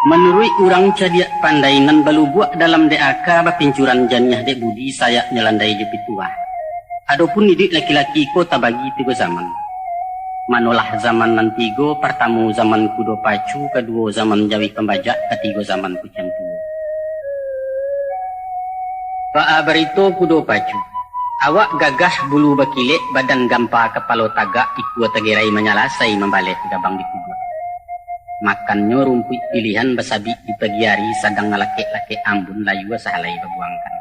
Menurut orang cadiak pandai nan balubuak dalam DAK bapincuran janiah dek budi saya nyelandai jepit tua. Adapun didik laki-laki ko tabagi tiga zaman. Manolah zaman nan tiga, pertama zaman kudo pacu, kedua zaman jawi pembajak, ketiga zaman kucang tua. Ba'a berito kudo pacu. Awak gagah bulu bakilek, badan gampa kepala tagak, ikua tegerai menyalasai membalik gabang di kudo. Makannya rumput pilihan basabi di pagi hari sadang ngalake-lake ambun layu sahalai babuangkan.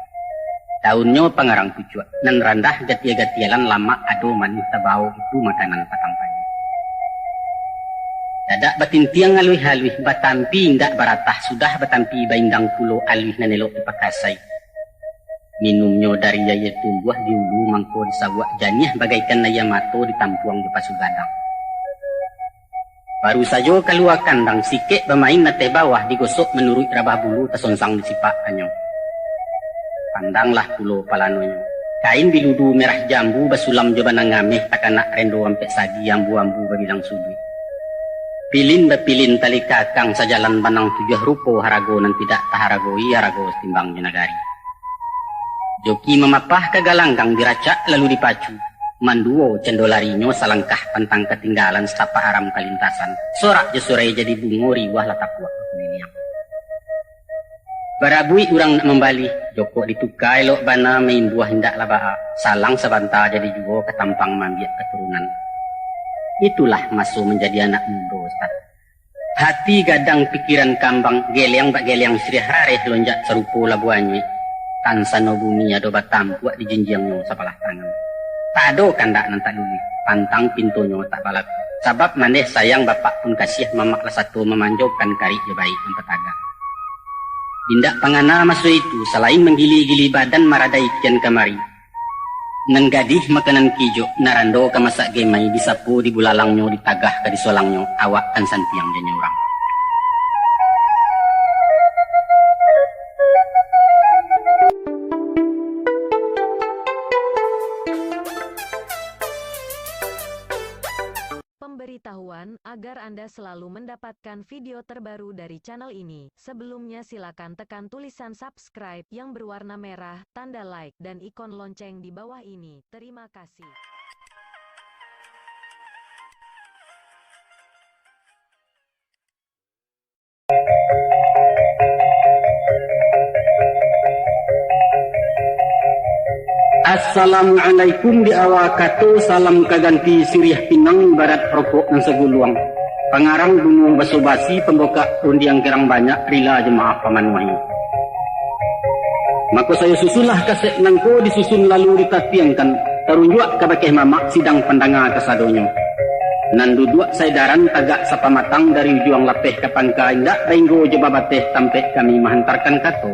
Daunnya pangarang pucuk, nan randah gatia-gatialan lama ado manis tabau itu makanan patampannya. Dadak batin tiang alui-halui batampi indak baratah sudah batampi baindang pulau alui nanelok dipakasai. Minumnya dari jaya tumbuh di ulu mangko disawak janiah bagaikan naya mato ditampuang di pasugadang. Baru saja keluar kandang sikit bermain nate bawah digosok menurut rabah bulu tasonsang disipak kanyo. Pandanglah pulau palanonya. Kain biludu merah jambu basulam jobana ngameh takanak rendo ampek sagi ambu-ambu babilang subi. Pilin bepilin tali kakang sajalan banang 7 rupo harago nan tidak taharagoi harago timbang jenagari. Joki memapah ke galanggang diracak lalu dipacu. Manduo cendolarinyo salangkah pantang ketinggalan setapak haram kalintasan. Sorak jesurai jadi bungori wah latapuak kuliniang. Barabui urang nak membali, Joko ditukai lok bana main buah hindak labaa. Salang sebanta jadi juga ketampang mambiak keturunan. Itulah masu menjadi anak muda, Ustaz. Hati gadang pikiran kambang, geliang bak geliang sirih rareh lonjak serupo labuannya. Tansano bumi ado batampuak di jenjangnya sapalah tangan. Tado kandak nantak dulu, pantang pintunya tak balap. Sabab maneh sayang bapak pun kasih mamak lah satu memanjaukan kari je baik yang petagak. Dindak pangana masu itu, selain menggili-gili badan maradai kian kamari. Nan gadih makanan kijo, narando ke masak gemai, disapu di bulalangnya, ditagah ke disolangnya, awak kan santiang dan nyurang. Pemberitahuan agar Anda selalu mendapatkan video terbaru dari channel ini. Sebelumnya silakan tekan tulisan subscribe yang berwarna merah, tanda like, dan ikon lonceng di bawah ini. Terima kasih. Assalamualaikum di awakato salam kaganti siriah pinang barat rokok dan seguluang. Pangarang bungung basobasi pembuka rundiang gerang banyak rila jemaah pamanuai. Maka saya susunlah kasek nangko disusun lalu ditatiangkan terunjuk ke bakeh mamak sidang pandanga kasadonyo. Nan duduk saya daran tagak sapa matang dari juang lapeh ke pangka indak ringgo jebabateh tampek kami menghantarkan kato.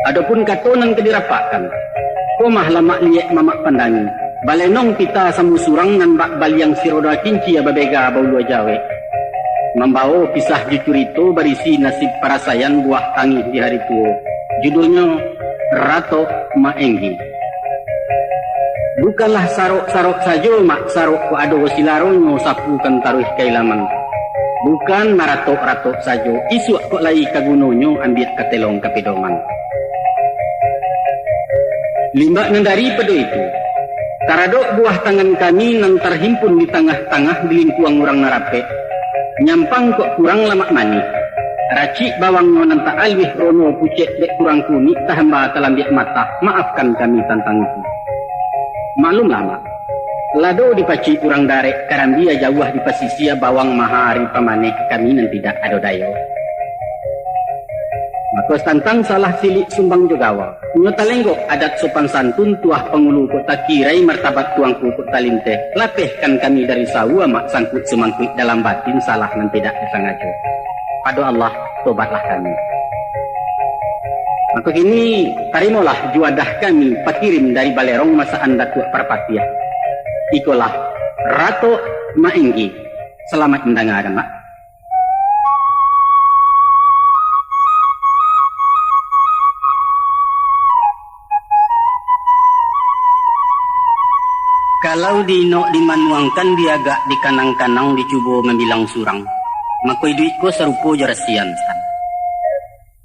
Adapun katonan kedirapakan, komah lama liek mamak pandangi. Balenong kita samusurang nan bak baliang siroda kinci ababega baulu jawe. Membawa kisah jujurito berisi nasib parasayan buah tangih di hari tua. Judulnya Rato Maenggi. Bukanlah sarok-sarok saja mak sarok ku ado silaronyo sapu kan taruh kailaman. Bukan maratok-ratok saja isu kok lai kagunonyo ambil katelong kapedoman. Limbak nandari pada itu, taradok buah tangan kami nan terhimpun di tengah-tengah di lingkuang orang narape, nyampang kok kurang lama mani. Racik bawang nan tak alwih rono pucet dek kurang kunik tahamba talambiak mata, maafkan kami tentang itu. Malum lama, lado dipaci kurang darek karambia jauh di pasisia bawang mahari pamanek kami nan tidak ada dayo. Maka tantang salah silik sumbang jogawa. Nyota lenggok adat sopan santun tuah pengulu kota kirai martabat tuangku kota linteh. Lapehkan kami dari sawa mak sangkut semangkut dalam batin salah nan tidak disengaja. Pada Allah tobatlah kami. Maka kini tarimalah juadah kami pakirim dari balerong masa anda tuak perpatiah. Ikolah Rato Maenggi. Selamat mendengarkan mak. Kalau dino dimanuangkan diagak di kanang-kanang dicubo membilang surang. Makoi duitku serupo jarasian san.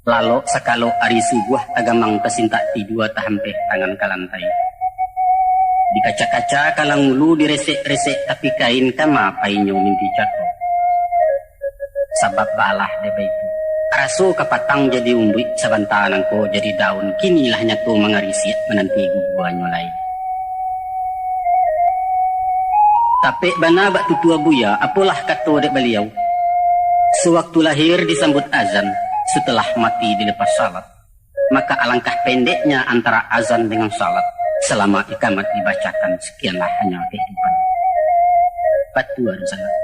Lalu sakalo ari subuh tagamang kesinta ti dua tahampe tangan kalantai. Di kaca-kaca kalang ulu diresek-resek tapi kain kama painyo minti jatuh. Sabab balah deba itu. Raso kapatang jadi umbi sabantanan ko jadi daun. Kinilah nyato mangarisi menanti guguanyo lain. Tapi bana bak tutua buya apalah kato dek beliau. Sewaktu lahir disambut azan, setelah mati dilepas salat. Maka alangkah pendeknya antara azan dengan salat. Selama ikamat dibacakan, sekianlah hanya kehidupan. Batu harus salat.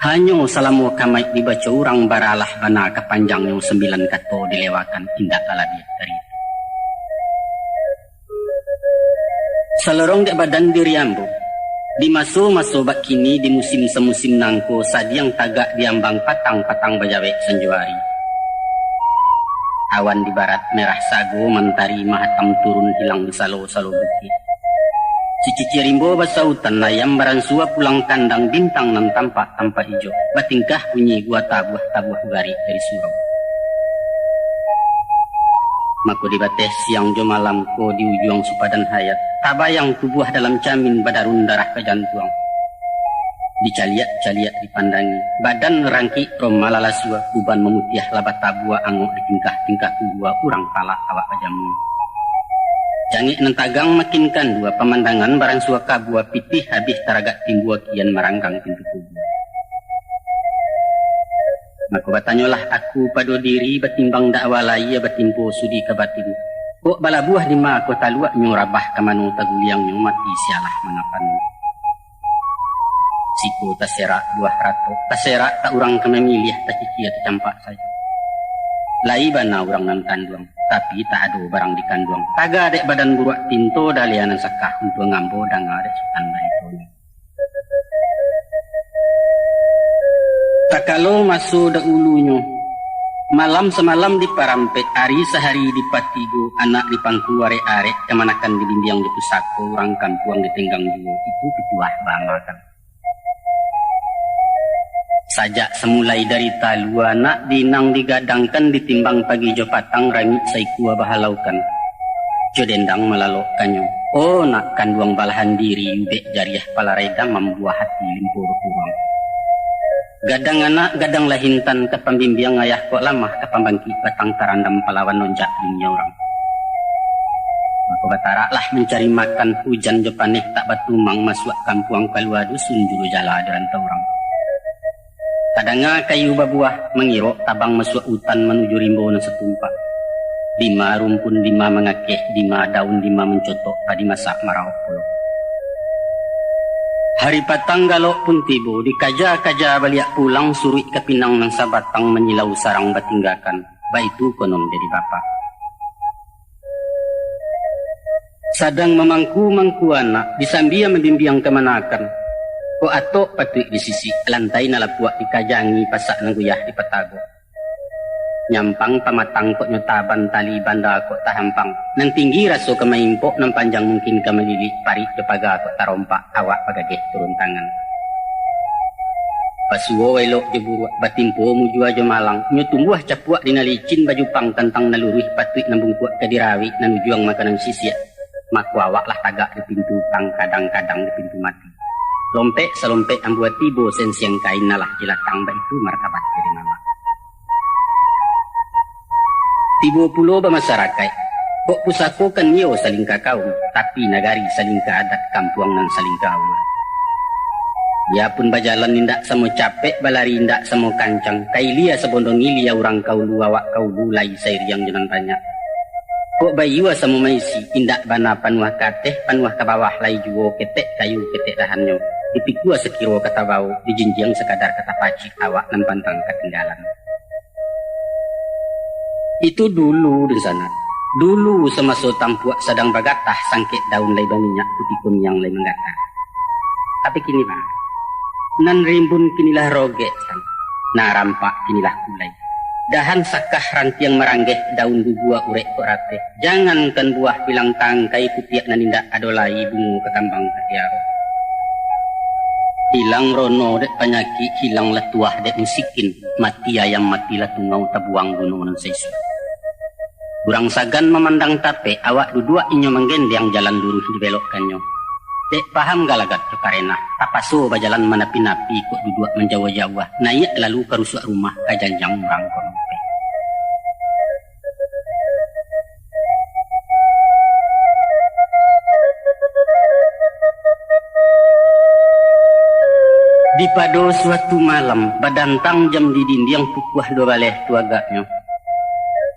Hanya salamu kamai dibaca orang baralah bana kepanjang yang 9 kato dilewakan tindak alabiat dari itu. Salorong dek badan diri ambo. Di maso bak kini di musim semusim nangko sadiang tagak diambang patang-patang bajawe sanjuari. Awan di barat merah sago mentari mahatam turun hilang di salo-salo bukit. Cici rimbo basautan layam baransua pulang kandang bintang nan tampak hijau. Batingkah bunyi gua tabuah gari dari surau. Mako di bates siang jo malam ko di ujung supadan hayat. Tabayang tubuh dalam camin badarun darah ke jantung. Dicaliak-caliak dipandangi. Badan rangki romalala sua uban memutiah labat tabua angok di tingkah-tingkah dua kurang pala awak pajamu. Jangi nentagang makin kan dua pemandangan barang sua kabua pitih habis taragak timbua kian meranggang pintu kubur. Maka batanyolah aku pado diri batimbang dakwalai batimpo sudi ke batin. Kok bala buah di ma ko taluak nyurabah kamanu taguliang nyu mati sialah manapan. Siku tasera buah rato, tasera tak urang kememilih tak cicia tercampak saja. Lai bana urang nan kanduang, tapi tak ada barang di kanduang. Taga dek badan buruak tinto dalianan sakah untuk ngambo danga dek sutan baritoni. Tak kalau masuk dak ulunya. Malam semalam di parampet, hari sehari di patigo, anak di pangku arek-arek, kemanakan di bimbiang di pusako, orang kampuang di tenggang dulu, itu ketuah banget. Sajak semulai dari talu anak dinang digadangkan ditimbang pagi jo patang rangit saikua bahalaukan. Jo dendang melalokkannya. Oh nak kanduang balahan diri yudek jariah palaredang membuah hati limpur kurang. Gadang anak gadang lahintan ke pembimbiang ayah kok lama ke pembangkit batang tarandam palawan nonjak dunia orang. Maka batarak lah mencari makan hujan jo paneh tak batumang masuk kampuang kalua dusun julu jala dan orang. Kadanga kayu babuah mengirok tabang masuk hutan menuju rimbo na setumpak. Dima rumpun dima mengakeh, dima daun dima mencotok adi masak marau pulau. Hari patang galok pun tibo, dikaja-kaja baliak pulang surui ke pinang nang sabatang menyilau sarang batinggakan. Baitu konom dari bapak. Sadang memangku-mangku anak, disambia membimbiang kemanakan. Ko atok patuik di sisi lantai nalapuak dikajangi pasak nangguyah di petago. Nyampang pamatang kok nyotaban tali banda kok tahampang. Nang tinggi raso kemaimpok nang panjang mungkin kemelili parik depaga kok tarompak awak pagageh turun tangan. Pasuo elok jeburu batimpo mujua jo malang. Nyotumbuah capuak dinalicin baju pang tentang naluruh patuik nambungkuak kadirawi nanujuang makanan sisia. Maku awak lah tagak di pintu pang kadang-kadang di pintu mati. Lompek selompek ambuat tibo sensiang kain nalah jelatang itu martabat jadi nama. Tibo pulo bermasyarakat. Kok pusako kan yo saling kaum, tapi nagari saling adat kampuang nan saling kaum. Ya pun bajalan nindak samo capek balari nindak samo kancang. Kailia sebondong ilia orang kaulu awak kaulu lai sair yang jenang tanya. Kok bayua samo maisi indak bana panuah kateh panuah ke bawah lai juo ketek kayu ketek dahannya. Dipikua sekiro kata bau, dijinjiang sekadar kata pacik awak nan pantang ketinggalan. Itu dulu di sana. Dulu semasa tampuak sedang bagatah sangkit daun lai minyak putih kunyang lai menggatah. Tapi kini mah, nan rimbun kinilah rogek san. Nah rampak kinilah kulai. Dahan sakah rantiang meranggeh daun dua urek korate. Jangankan buah bilang tangkai kutiak nanindak adolai bungu ketambang ketiaro. Hilang rono dek penyakit, hilang letuah dek musikin, mati ayam mati lah tungau tabuang gunung nan seisu. Kurang sagan memandang tape, awak dudua inyo menggendeng jalan lurus dibelokkannya. Dek paham galagat tu karena, tapaso bajalan menapi-napi kok dudua menjauh-jauh, naik lalu ke rusak rumah kajanjang orang kono. Di pado suatu malam, badantang jam di dinding pukuah dua baleh tuagaknya.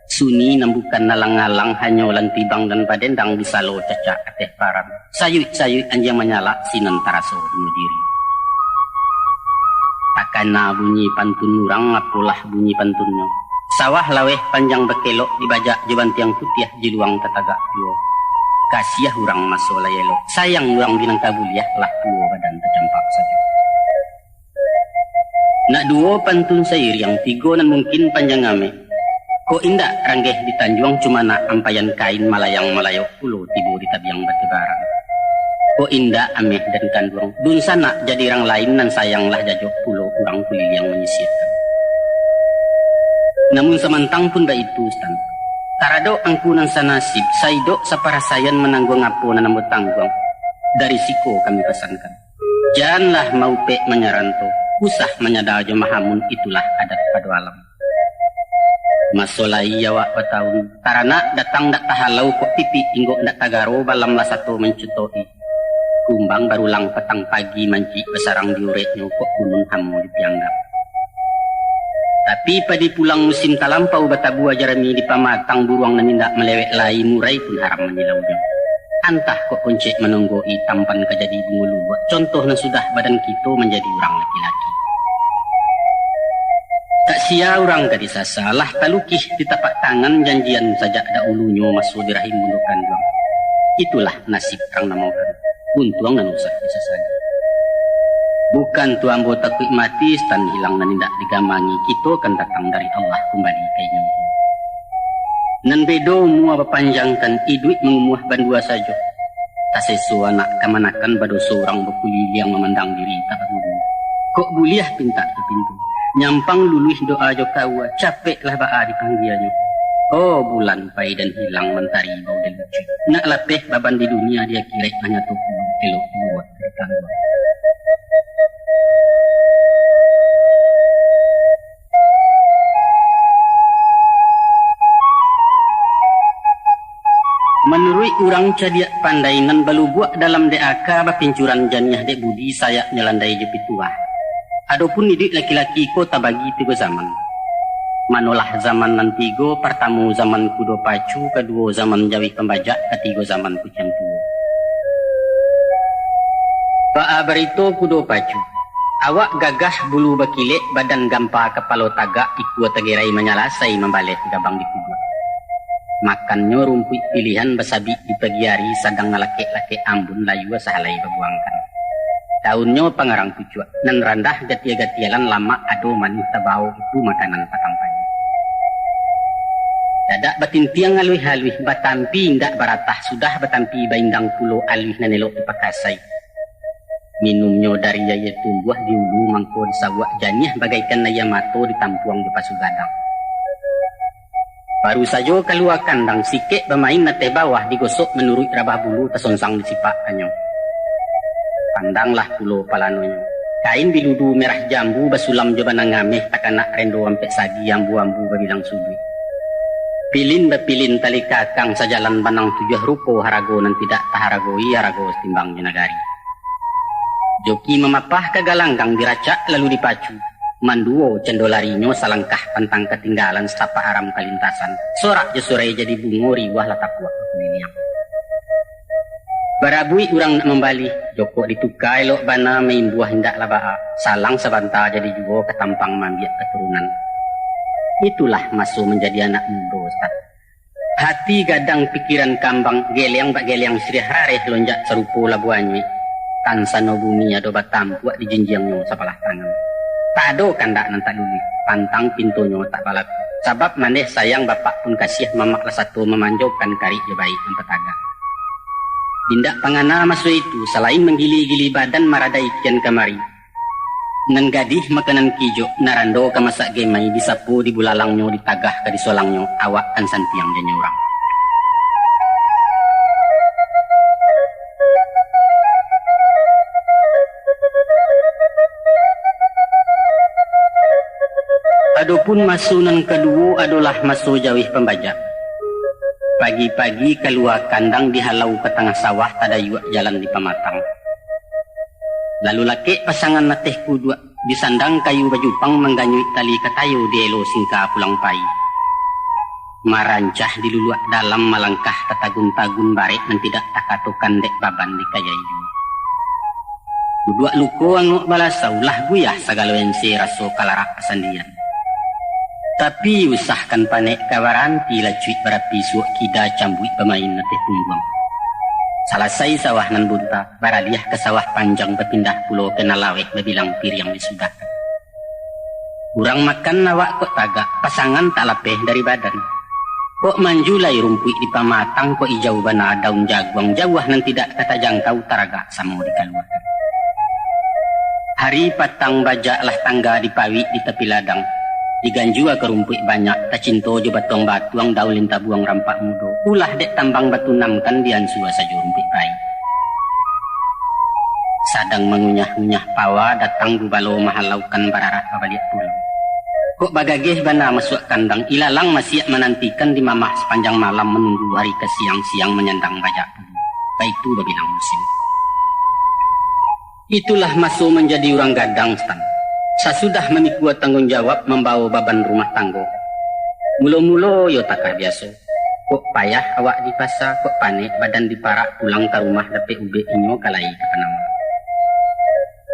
Suni nambukan nalang-alang hanyolan tibang dan padendang disalo cacak ateh param. Sayut-sayut anjing menyala sinan taraso bunuh diri. Takana bunyi pantun urang apulah bunyi pantunnya. Sawah laweh panjang bekelok dibajak jeban tiang putih jiluang tetagak tuo. Kasiah urang masola yelo. Sayang urang binang kabuliah lah tuo badan tercampak saja. Nak duo pantun sair yang tigo nan mungkin panjang ame. Ko indah ranggeh di Tanjuang cuma nak ampayan kain malayang malayok pulo tibo di tabiang batebaran. Ko indah ameh dan kandung. Dun sana jadi orang lain nan sayanglah jajok pulo urang kulit yang menyisirkan. Namun semantang pun baik itu stan. Tarado angku nan sanasib saido saparasayan menanggung apo nan nambut tanggung. Dari siko kami pesankan. Janganlah mau pek menyaranto. Usah menyadar jemahamun itulah adat pada alam. Masolai jawab bertahun. Karena datang dak tahalau kok pipi inggo dak tagaro balam lah satu mencutoi. Kumbang barulang petang pagi manci besarang diuretnya kok gunung hamu dipianggap. Tapi padi pulang musim talampau batabua jerami di pamatang buruang nanindak melewek lai murai pun haram menyilaunya. Antah kok poncek menunggoi tampan kejadi bungulu buat contoh na sudah badan kita menjadi orang laki-laki. Tak sia orang gadis salah talukih di tapak tangan janjian saja ada ulunya masuk di rahim mundukan doang. Itulah nasib orang namokan. Untuang dan usah bisa saja. Bukan tu ambo takut mati stan hilang dan tidak digamangi kita kan datang dari Allah kembali kayaknya. Nan bedo mua berpanjangkan iduit mengumuh bandua saja. Tak sesuai anak kemanakan bado seorang berkuliah yang memandang diri tak berdua. Kok buliah pinta ke pintu. Nyampang luluh doa jo kawa capeklah baa dipanggilnya. Oh bulan pai dan hilang mentari bau dan lucu. Nak lapeh baban di dunia dia kira hanya tu elok buat tertanggung. Menurut orang cadiak pandai nan balu buat dalam DAK bapincuran janiah dek budi saya nyelandai jepit tua. Adapun didik laki-laki ko tabagi tiga zaman. Manolah zaman nan tiga, pertama zaman kudo pacu, kedua zaman jawi pembajak, ketiga zaman kucang tua. Ba'a berito kudo pacu. Awak gagah bulu bakilek, badan gampa kepala tagak, ikut tegerai menyalasai membalik gabang di kudo. Makannya rumput pilihan besabi di pagi hari sadang ngalake-lake ambun layu sahalai berbuangkan. Daunnya pangarang pucuk, nan randah gatia-gatialan lama ado manis tabau itu makanan patang pagi. Dadak batin tiang alui-halui batampi ndak baratah sudah batampi baindang pulau alui nanelok dipakasai. Minumnya dari jaya tumbuh di ulu mangko disawak janiah bagaikan naya mato ditampuang di pasugadang. Baru saja keluar kandang sikit bermain nate bawah digosok menurut rabah bulu tersonsang disipak kanyo. Pandanglah pulau palanonya. Kain biludu merah jambu basulam jaban ngameh takanak rendo ampek sagi ambu-ambu babilang sudui. Pilin bepilin tali kakang sajalan banang 7 rupo harago nan tidak taharagoi harago timbang jenagari. Joki memapah ke galanggang diracak lalu dipacu. Manduo cendolarinyo salangkah pantang ketinggalan sapa haram kalintasan. Sorak jesurai jadi bungori wah latapuak kuliniang. Barabui urang nak membali, joko ditukai lok bana main buah hendak labaa. Salang sebanta jadi juga ketampang mambiak keturunan. Itulah masuk menjadi anak muda Ustaz. Hati gadang pikiran kambang geleng bak geleng sirih rareh lonjak serupo labuannya. Tansano bumi ado batampuak di jenjangnya sapalah tangan. Tado kandak nantak dulu, pantang pintunya tak balap. Sebab maneh sayang bapak pun kasih mamak lah satu memanjaukan kari je baik yang petaga. Dindak pangana masuk itu, selain menggili-gili badan maradai kian kamari. Nan gadih makanan kijo narando ka masak gemai disapu di bulalangnya ditagah ka di solangnya awak kan santiang dan orang. Adapun masunan kedua adalah masu jawih pembajak. Pagi-pagi keluar kandang dihalau ke tengah sawah tada yuak jalan di pamatang. Lalu laki pasangan nateh kudua disandang kayu bajupang mengganyui tali katayu di elo singka pulang pai. Marancah diluluak dalam malangkah tatagun-tagun barek dan tidak takatukan dek baban di kayayu. Kudua luko anguk balasau lah guyah sagaloense raso kalarak pasandian. Tapi usahkan panek kawaranti lacuit berapi suak kida cambui pemain nateh tungguang. Salasai sawah nan bunta, baraliah ke sawah panjang berpindah pulau ke Nalaweh berbilang pir yang disudahkan. Kurang makan awak kok tagak, pasangan tak lapeh dari badan. Kok manjulai rumput di pamatang, kok ijau bana daun jaguang jauh nan tidak kata jangkau taragak sama di kaluakan. Hari patang bajaklah tangga di pawi di tepi ladang. Diganjua ke rumput banyak, tak cinto je batong batuang daun linta buang rampak mudo. Ulah dek tambang batu namkan diansua saja rumput pai. Sadang mengunyah-unyah pawa datang bubalo mahalaukan bararak kabaliak pulau. Kok bagageh bana masuk kandang ilalang masih menantikan di mamah sepanjang malam menunggu hari ke siang-siang menyandang bajak pulau. Baik itu berbilang musim. Itulah masuk menjadi orang gadang stan. Sasudah memikul tanggung jawab membawa beban rumah tangga. Mulo-mulo yo takah biasa. Kok payah awak di pasar, kok panik badan diparak pulang ke rumah dapat ube inyo kalai ke penama.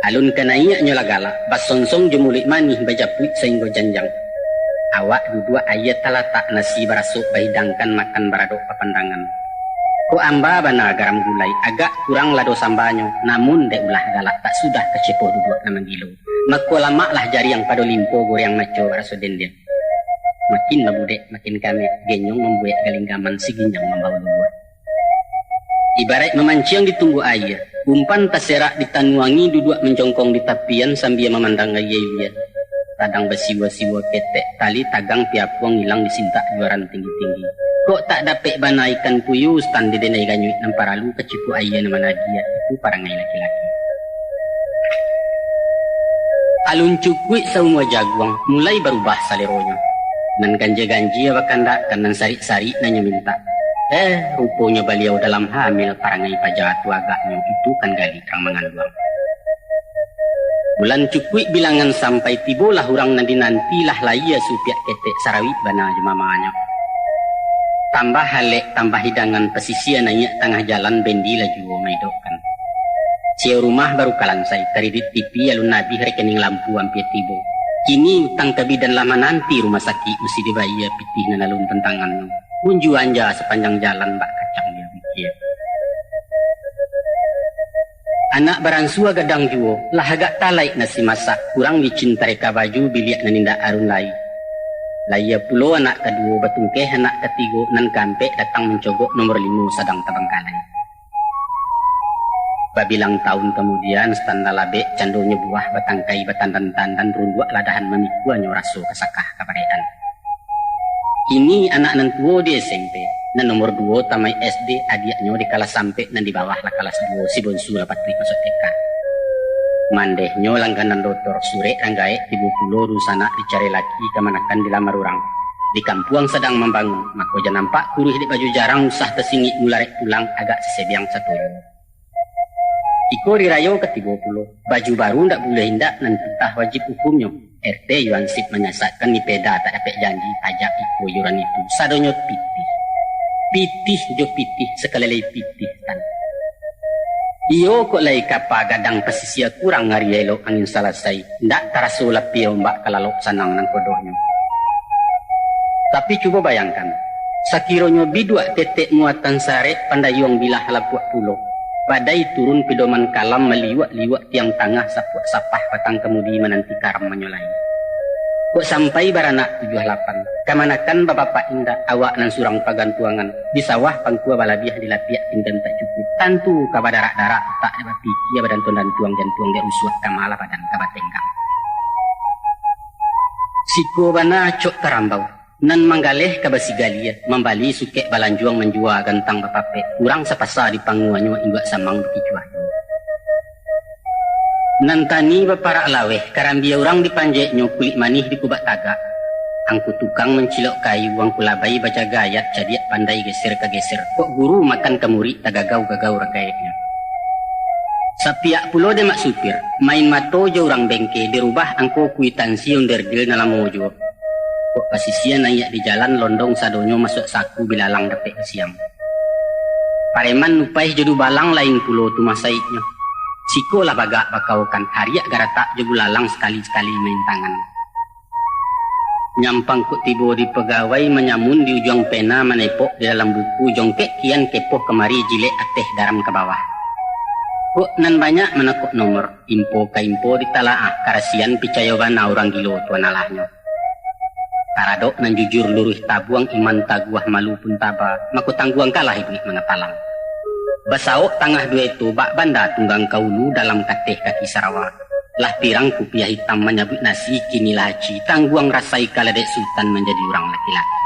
Alun kenainya nyola galak, basonsong jemulik manih bajaput sehingga janjang. Awak dua ayat talatak nasi barasuk bahidangkan makan baradok papandangan. Kok amba bana garam gulai agak kurang lado sambanyo, namun dek ulah galak tak sudah kecepoh duduk nama gilo. Maka lama lah jari yang pada limpo goreng maco raso dendeng. Makin babudek makin kami genyong membuat galinggaman siginyang membawa luar. Ibarat memancing ditunggu air, umpan taserak ditanuangi duduk menjongkong di tapian sambil memandang gaya-gaya. Kadang besiwa-siwa ketek tali tagang piapuang hilang disintak juaran tinggi-tinggi. Kok tak dapat bana ikan puyuh stand di denai ganyuit namparalu kecipu ayah nama Nadia itu parangai laki-laki. Alun cukui semua jaguang mulai berubah saleronya. Nan ganja-ganji bakanda kanan sari-sari nanya minta. Rupanya beliau dalam hamil parangai pajatu agaknya itu kan gali kang mengandung. Bulan cukui bilangan sampai tibolah orang nanti-nantilah laia supiak ketek sarawit bana jemamanya. Tambah halek, tambah hidangan pesisir naik tengah jalan bendi laju maidokan. Cia rumah baru kalansai, kredit TV alun nabi rekening lampu hampir tibo. Kini utang kebidan lama nanti rumah sakit mesti dibayar pitih na alun tentangan. Unju anja sepanjang jalan bak kacang dia pikir. Anak baransua gadang juo, lah agak talai nasi masak, kurang dicintai ka baju biliak naninda arun lai. Laya pulo anak kedua batungkeh anak ketiga nan kampe datang mencogok nomor 5 sadang tabangkalai. Babilang tahun kemudian standa labek candonya buah batangkai batandan-tandan berunduak ladahan memikua nyoraso kesakah kabarean. Ini anak nan tua di SMP, nan nomor 2 tamai SD adiaknya di kelas sampai nan di bawah lah kelas 2 si bonsu dapat masuk TK. Mandehnya langganan dokter sure ranggae tibu pulo rusana dicari laki kemanakan dilamar orang. Di kampuang sedang membangun, maka jangan nampak kuruh di baju jarang usah tersingit mularek pulang agak sesebiang satu. Iko dirayo ke 30, baju baru ndak boleh hindak nan entah wajib hukumnya. RT Yuansip menyasarkan di peda tak dapat janji pajak iko yuran itu. Sadonyo pitih. Pitih jo pitih sekali pitih kan. Iyo kok lai kapa gadang pesisir kurang ngari elok angin selesai. Ndak tarasu lepi ombak kalalok sanang nang kodohnya. Tapi coba bayangkan. Sakironyo bidua tetek muatan sare pandayong bilah lapuak pulau. Badai turun pedoman kalam meliwak-liwak tiang tangah sapah patang kemudi menanti karam menyolai. Kok sampai baranak 78. Kamanakan bapak indah awak nan surang pagantuangan. Di sawah pangkua balabiah dilapiak tinggal tak cukup. Tantu kabadarak darak tak dapat pikir badan tuan dan tuang jantuang dia usuak kamala badan kabatenggang. Siko bana cok terambau. Nan manggaleh ka basigalia membali sukek balanjuang menjua gantang bapape. Urang sapasa di panguanyo ingga samang dikicuah. Nan tani bapara laweh karambia urang dipanjeknyo kulit manih di kubak tagak. Angku tukang mencilok kayu angku labai baca gayat jadiak pandai geser ke geser. Kok guru makan ke murid tagagau-gagau ragayatnya. Sapiak pulo demak supir, main mato jo orang bengke dirubah angko kuitansi onderdil dalam mojo. Kok pasisian ayak di jalan londong sadonyo masuk saku bilalang dapet siang. Pareman nupai jodu balang lain pulo tu masaiknya. Siko lah bagak bakaukan hariak garatak jodu lalang sekali-sekali main tangan. Nyampang kok tibo di pegawai menyamun di ujung pena menepok di dalam buku jongkek kian kepoh kemari jilek ateh daram ke bawah. Kok nan banyak menekuk nomor info ke info ditalaah karasian picayoban orang gilo tuan alahnya. Karadok nan jujur luruh tabuang iman taguah malu pun taba maku tangguang kalah ibni mengatalang. Basaok tangah dua itu bak banda tunggang kaulu dalam kateh kaki Sarawak. Lah pirang kupiah hitam menyabut nasi kini laci tangguang rasai kaladek sultan menjadi orang laki-laki.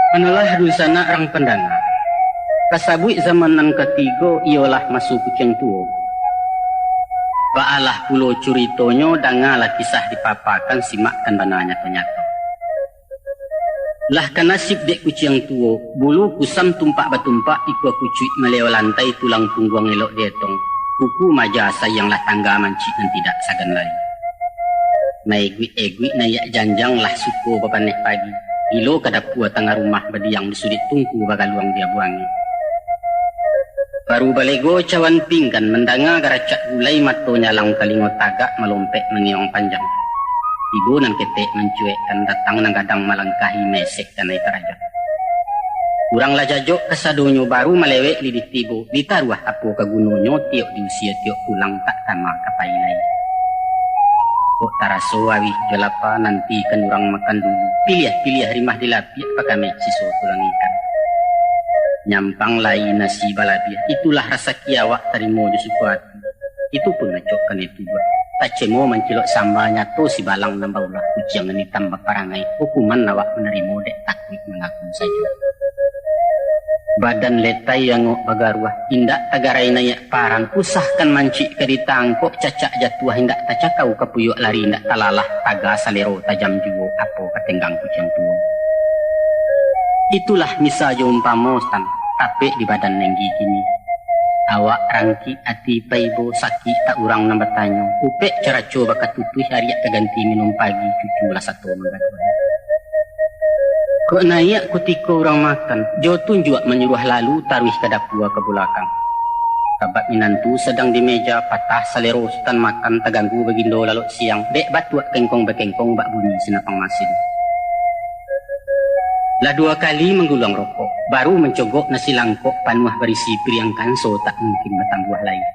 Analah dusana orang pendana. Kasabui zaman nan ketiga ialah masuk kucing tuo. Baalah pulau curitonyo dangalah kisah dipapakan simakkan bananya ternyata. Lah kanasib dek kucing tuo bulu kusam tumpak batumpak ikut kucuit meleo lantai tulang punggung elok detong. Kuku maja sayanglah tangga mancik dan tidak sagan lain. Maigwi-egwi nayak janjang lah suko bapaneh pagi. Ilo kadapua tengah rumah badiang disudit tungku bagaluang dia buangi. Baru balego cawan pinggan mendanga garacak gulai mato nyalang kalingo tagak melompek mengiong panjang. Ibu nan ketek mencuekkan datang nang kadang malangkahi mesek dan naik raja. Kurang lajajok kesadonyo baru melewek lidit tibo ditaruah apo ke gunonyo tiok di usia tiok pulang tak sama kapailai. Kok taraso awih jalapa nanti kan orang makan dulu. Pilih rimah dilapiak pakame siso tulang ikan. Nyampang lain nasi balabiah. Itulah rasa kiawak tarimo di suku hati. Itu pun ngecokkan itu buat. Tak cemo mencilok sambanya to si balang nambaulah kuciang ini tambah parangai. Hukuman nawak menerima dek takut mengaku saja. Badan letai yang ngok bagaruah. Indak tagarai nayak parang. Usahkan mancik ke ditangkok cacak jatuh. Indak tacakau kapuyuk lari. Indak talalah taga salero tajam juo. Apo ketenggang kucing tuo. Itulah misa jo umpamostan. Tapi di badan nenggi gini. Awak rangki ati paibo sakit tak urang nambah tanyo. Upek cara coba katutui hariak keganti minum pagi. Cucu lah satu mengatakan. Kok naik kutiko orang makan, jo tunjuk menyuruh lalu taruh ke dapua ke belakang. Kabak minantu sedang di meja patah salero sultan makan terganggu begindo lalu siang. Dek batuak kengkong bekengkong bak bunyi sinapang masin. Lah 2 kali menggulung rokok, baru mencogok nasi langkok panuah berisi piriang kanso tak mungkin bertambah lain.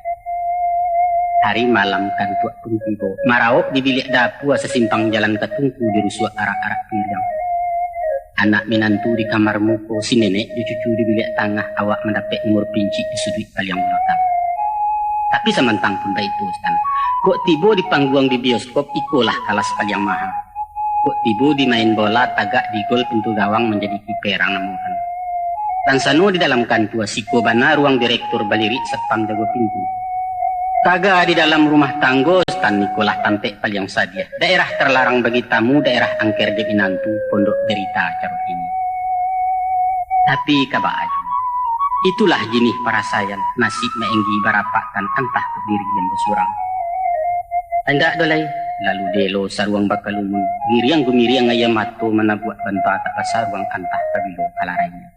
Hari malam kan tuak pun tiba, maraok di bilik dapua sesimpang jalan ketungku di rusuh arak-arak piriang. Anak minantu di kamar muko, si nenek di cucu di bilik tengah awak mendapat umur pinci di sudut paling belakang. Tapi samantang pun baik itu kan. Kok tiba di panggung di bioskop ikolah kalas paling mahal. Kok tiba di main bola tagak di gol pintu gawang menjadi kiperang namuhan. Dan sano di dalam kantua siko bana ruang direktur balirik setpam jago pintu. Taga di dalam rumah tanggo stan Nikolah tampek paling sadia. Daerah terlarang bagi tamu, daerah angker de Inantu, pondok derita carut ini. Tapi kaba aju. Itulah jenis parasayan, nasib meenggi barapakan antah ke diri yang bersurang. Hendak dolai, lalu delo saruang bakalumun. Giriang gumiriang ayam mato menabuat banta tak saruang antah kabilo kalarainya.